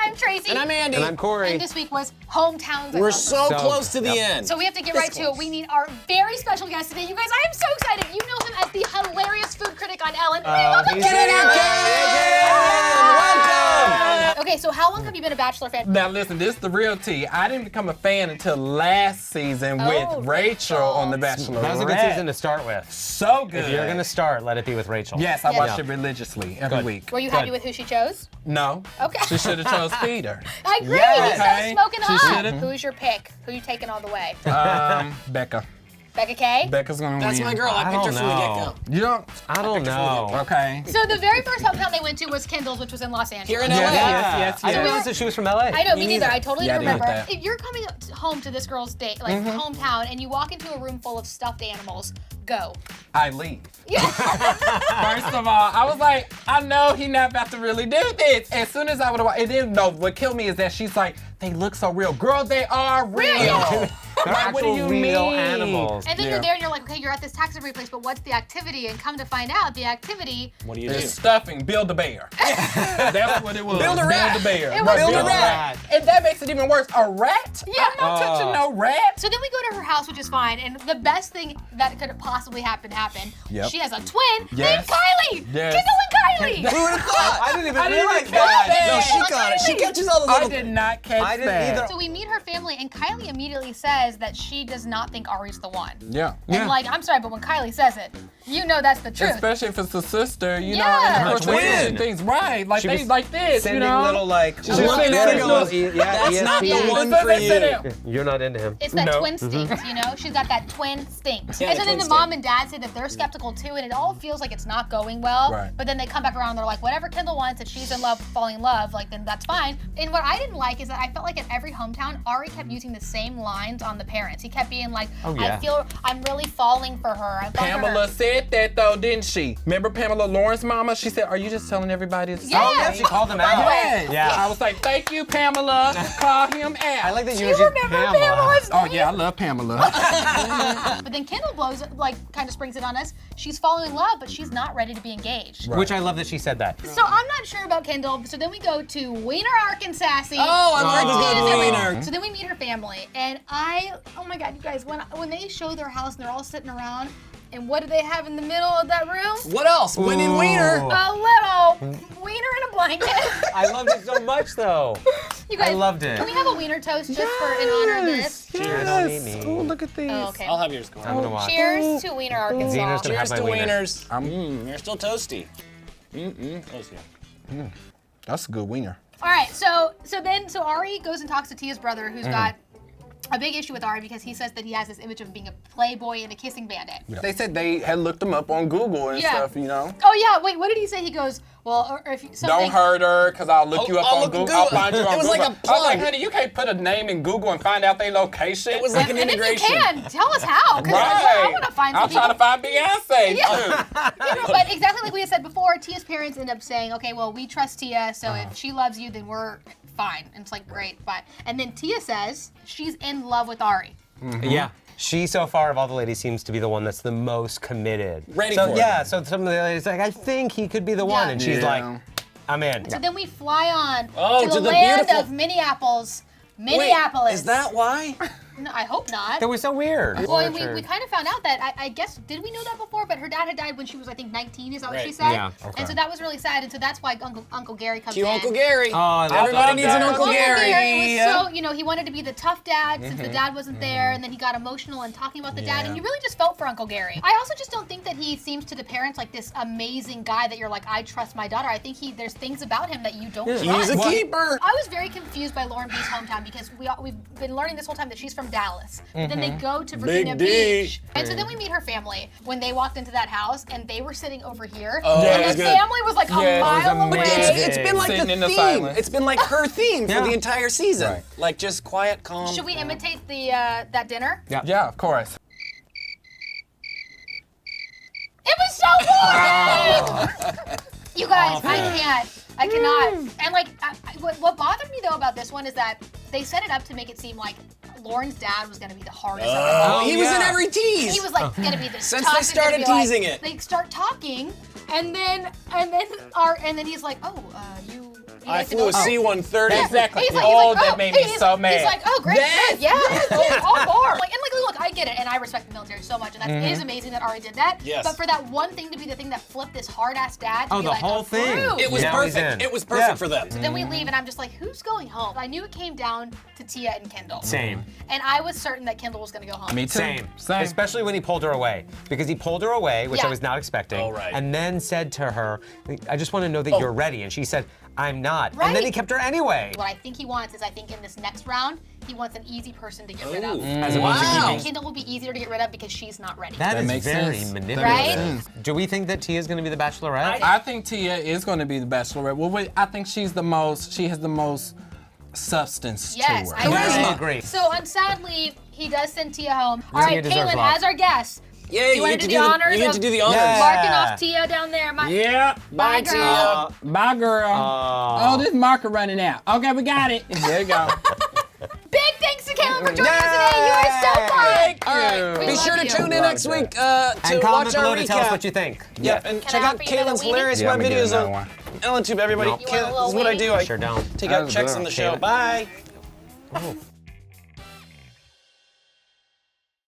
I'm Tracy. And I'm Andy. And I'm Corey. And this week was hometowns. We're so close to the end. So we have to get right to it. We need our very special guest today. You guys, I am so excited. You know him as the hilarious food critic on Ellen. Welcome, Kalen! Welcome! Okay, so how long have you been a Bachelor fan? Now listen, this is the real tea. I didn't become a fan until last season with Rachel on The Bachelor. That was a good season to start with. So good. If you're going to start, let it be with Rachel. Yes, I watched it religiously every week. Were you happy with who she chose? No. Okay. She should have chose Peter. I agree. Yeah. He's so smoking She hot. should've. Who's your pick? Who you taking all the way? Becca. Becca K? Becca's gonna That's win. my girl. I picked her from the get-go. You don't? I don't know. Okay. So the very first hometown they went to was Kendall's, which was in Los Angeles. Here in LA. Yes. I didn't realize that she was from LA. I know, me neither. I totally Yeah, I didn't didn't remember. know that. If you're coming home to this girl's date, like hometown, and you walk into a room full of stuffed animals, go. I leave. Yeah. First of all, I was like, I know he not about to really do this. As soon as I would have, and then no, what killed me is that she's like, they look so real. Girl, they are real. They're Like, what do actual you real mean? animals. And then you're there and you're like, okay, you're at this taxidermy place, but what's the activity? And come to find out, the activity. What do you do? It's stuffing. Build a bear. That's what it was. Build a rat. Build a bear. It was Right, build a rat. And that makes it even worse. A rat? Yeah. I'm not touching no rat. So then we go to her house, which is fine, and the best thing that could possibly happen happened. Yep. She has a twin Yes. named Kylie. Yes. Kendall and Kylie. Who would have thought? I didn't even I didn't realize even that. catch No, she that. got it. She catches all the I little... did not catch I didn't that. either. So we meet her family, and Kylie immediately says that she does not think Ari's the one. Yeah. And like, I'm sorry, but when Kylie says it, you know that's the truth. Especially if it's a sister, you know, Yeah. and A of course twin. things right. Like She they was like this, Sending you know. little like. She's looking at it and goes, that's not the Yeah. one That's for what they said you. it. You're not into him. It's that No. twin stinks, you know? She's got that twin stinks. Yeah, and the so then twin the mom stink. and dad say that they're skeptical too, and it all feels like it's not going well. Right. But then they come back around and they're like, whatever Kendall wants, if she's in love, falling in love, like then that's fine. And what I didn't like is that I felt like at every hometown, Ari kept using the same lines on the parents. He kept being like, yeah. I feel I'm really falling for her. I'm falling for Pamela her. said that though, didn't she? Remember Pamela Lawrence's mama? She said, "Are you just telling everybody?" It's Yeah. Oh, yeah, she called him out. Yes. Yeah. I was like, "Thank you, Pamela. Call him out." I like that you You were just remember Pamela. Pamela's Oh name? yeah, I love Pamela. But then Kendall blows it, like kind of springs it on us. She's falling in love, but she's not ready to be engaged. Which I love that she said that. So I'm not sure about Kendall. So then we go to Wiener, Arkansas. Oh, I've heard the good Tears wiener. So then we meet her family, and oh my God, you guys, when they show their house and they're all sitting around, and what do they have in the middle of that room? What else? Winning wiener. A little wiener in a blanket. I loved it so much, though. You guys, I loved it. Can we have a wiener toast just for in honor of this? Cheers. Oh, look at these. Oh, okay. I'll have yours go I'm on. gonna watch. Cheers to Wiener, Arkansas. Zena's gonna Cheers have to my wiener. wieners. They're still toasty. Toasty. That's a good wiener. All right, so Ari goes and talks to Tia's brother, who's got a big issue with Ari because he says that he has this image of being a playboy and a kissing bandit. They said they had looked them up on Google and Yeah. stuff, you know. Oh yeah, wait, what did he say? He goes, well, or if something. Don't hurt her, cause I'll look you up I'll on look Google. Google. I'll find you on It was Google. like a I was like, plug. honey, you can't put a name in Google and find out their location. It was like an And if you integration. can, tell us how, because right. I want to find I'm some trying to find Beyonce Yeah. too. You know, but exactly like we had said before, Tia's parents end up saying, okay, well, we trust Tia, so if she loves you, then we're fine. And it's like, great, fine. And then Tia says she's in love with Ari. Yeah. She, so far, of all the ladies, seems to be the one that's the most committed. Ready so, for it. Yeah, so some of the ladies like, I think he could be the one. Yeah. And she's Yeah. like, I'm in. So then we fly on Oh, to the to the land beautiful- of Minneapolis. Wait, Minneapolis. is that why? No, I hope not. That was so weird. Well, and we kind of found out that, I guess, did we know that before? But her dad had died when she was, I think, 19, is that what she Right. said? Yeah, okay. And so that was really sad, and so that's why Uncle Gary comes Cue in. Uncle Gary. Oh, I love Everybody that. needs an Uncle Uncle Gary. Gary was so, you know, he wanted to be the tough dad since the dad wasn't there, and then he got emotional and talking about the dad, and you really just felt for Uncle Gary. I also just don't think that he seems to the parents like this amazing guy that you're like, I trust my daughter. I think there's things about him that you don't trust. He's a keeper. I was very confused by Lauren B's hometown because we've been learning this whole time that she's from Dallas. But then they go to Virginia Big D. Beach. And so then we meet her family when they walked into that house and they were sitting over here. Oh, and that was the good. family was like Yeah, it a was mile away. amazing. It's been like Sitting the in the theme. silence. It's been like her theme Yeah. for the entire season. Right. Like just quiet, calm. Should we imitate the that dinner? Yeah. Yeah, of course. It was so boring! You guys, I cannot. And like, what bothered me though about this one is that they set it up to make it seem like Lauren's dad was gonna be the hardest. Oh, he was in yeah. every tease. He was like gonna be the Since tough, they he's gonna started be, like- teasing it. They start talking, and then he's like, oh, he I likes to flew go a home. C-130. Exactly. He's like, Oh, he's like, that made me so mad. He's like, oh, great, Yes. good, yeah, all more. Like, and like, look, I get it, and I respect the military so much, and that's, it is amazing that Ari did that. Yes. But for that one thing to be the thing that flipped this hard-ass dad to Oh, be the like, whole thing. approved. It was Now he's perfect. in. It was perfect Yeah. for them. So then we leave, and I'm just like, who's going home? I knew it came down to Tia and Kendall. Same. And I was certain that Kendall was gonna go home. Me too. Same. Same. Especially when he pulled her away. Because he pulled her away, which Yeah. I was not expecting. Oh, right. And then said to her, I just want to know that you're ready. And she said, I'm not. And then Right. he kept her anyway. What I think he wants is, I think in this next round, he wants an easy person to get rid of. Ooh. As opposed to Wow. keeping. Kendall will be easier to get rid of because she's not ready. That is makes very sense. manipulative. Right? Do we think that Tia's going to be the Bachelorette? I think Tia is going to be the Bachelorette. Well, I think she has the most substance Yes, to I her. agree. I agree. So sadly, he does send Tia home. All right, deserves Kalen, love. as our guest, Yeah, you want to do the honors? You get of to do the honors. Yeah. marking off Tia down there. Yeah. Bye, Bye, girl. Tia. Bye, girl. Oh, this marker running out. Okay, we got it. There you go. Big thanks to Kalen for joining us today. You are so fun. Thank All right, you. We be love sure to you. tune in next week to And watch comment our below recap. to tell us what you think. Yep, and Can check I out offer you another Kalen's weenie? hilarious Yeah, web I'm gonna get videos another on one. Ellen Tube. Everybody, You want a little this is what I weenie? do. I Sure don't. take out That's checks good. on the show. Kalen. Bye. Oh.